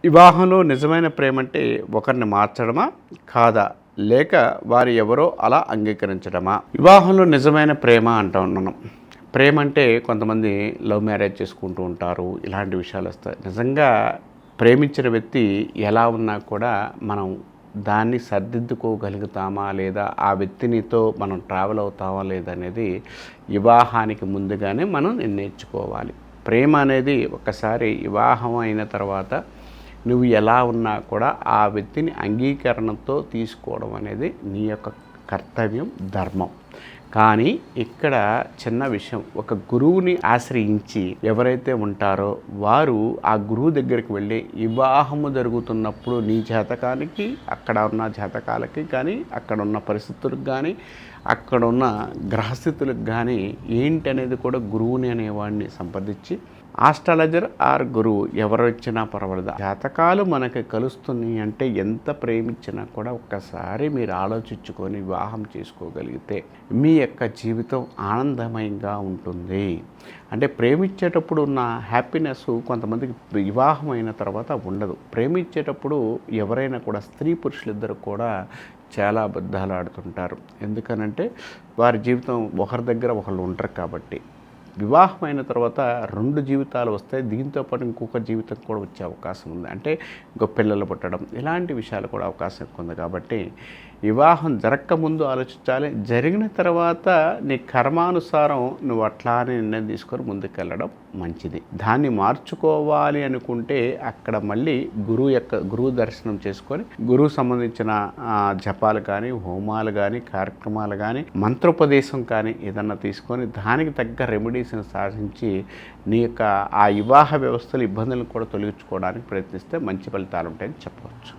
వివాహంలో నిజమైన ప్రేమ అంటే ఒకరిని మార్చడమా కాదా, లేక వారు ఎవరో అలా అంగీకరించడమా? వివాహంలో నిజమైన ప్రేమ అంటూ ఉన్నాం. ప్రేమ అంటే కొంతమంది లవ్ మ్యారేజ్ చేసుకుంటూ ఉంటారు, ఇలాంటి విషయాలు వస్తాయి. నిజంగా ప్రేమించిన వ్యక్తి ఎలా ఉన్నా కూడా మనం దాన్ని సర్దిద్దుకోగలుగుతామా లేదా, ఆ వ్యక్తినితో మనం ట్రావెల్ అవుతామా లేదా అనేది వివాహానికి ముందుగానే మనం నిర్ణయించుకోవాలి. ప్రేమ అనేది ఒకసారి వివాహం అయిన తర్వాత నువ్వు ఎలా ఉన్నా కూడా ఆ వ్యక్తిని అంగీకరణతో తీసుకోవడం అనేది నీ యొక్క కర్తవ్యం, ధర్మం. కానీ ఇక్కడ చిన్న విషయం, ఒక గురువుని ఆశ్రయించి ఎవరైతే ఉంటారో వారు ఆ గురువు దగ్గరికి వెళ్ళి వివాహము జరుగుతున్నప్పుడు నీ జాతకానికి, అక్కడ ఉన్న జాతకాలకి కానీ, అక్కడ ఉన్న పరిస్థితులకు కానీ, అక్కడ ఉన్న గ్రహస్థితులకు కానీ ఏంటనేది కూడా గురువుని అనేవాడిని సంప్రదించి, ఆస్ట్రాలజర్ ఆర్ గురువు ఎవరు ఇచ్చినా పర్వాలేదు, జాతకాలు మనకి కలుస్తున్నాయి అంటే ఎంత ప్రేమించినా కూడా ఒక్కసారి మీరు ఆలోచించుకొని వివాహం చేసుకోగలిగితే మీ యొక్క జీవితం ఆనందమయంగా ఉంటుంది. అంటే ప్రేమించేటప్పుడు ఉన్న హ్యాపీనెస్ కొంతమందికి వివాహం అయిన తర్వాత ఉండదు. ప్రేమించేటప్పుడు ఎవరైనా కూడా స్త్రీ పురుషులిద్దరు కూడా చాలా అబద్ధాలు ఆడుతుంటారు. ఎందుకనంటే వారి జీవితం ఒకరి దగ్గర ఒకళ్ళు ఉంటారు కాబట్టి. వివాహం అయిన తర్వాత 2 జీవితాలు వస్తాయి, దీంతోపాటు ఇంకొక జీవితం కూడా వచ్చే అవకాశం ఉంది. అంటే ఇంకో పిల్లలు పుట్టడం, ఇలాంటి విషయాలు కూడా అవకాశం ఎక్కువ ఉంది. కాబట్టి వివాహం జరగకముందు ఆలోచించాలి, జరిగిన తర్వాత నీ కర్మానుసారం నువ్వు అట్లానే నిర్ణయం తీసుకొని ముందుకెళ్ళడం మంచిది. దాన్ని మార్చుకోవాలి అనుకుంటే అక్కడ మళ్ళీ గురువు దర్శనం చేసుకొని, గురువు సంబంధించిన జపాలు కానీ, హోమాలు కానీ, కార్యక్రమాలు కానీ, మంత్రోపదేశం కానీ ఏదన్నా తీసుకొని దానికి తగ్గ రెమెడీస్ని సాధించి నీ యొక్క ఆ వివాహ వ్యవస్థల ఇబ్బందులను కూడా తొలగించుకోవడానికి ప్రయత్నిస్తే మంచి ఫలితాలు ఉంటాయని చెప్పవచ్చు.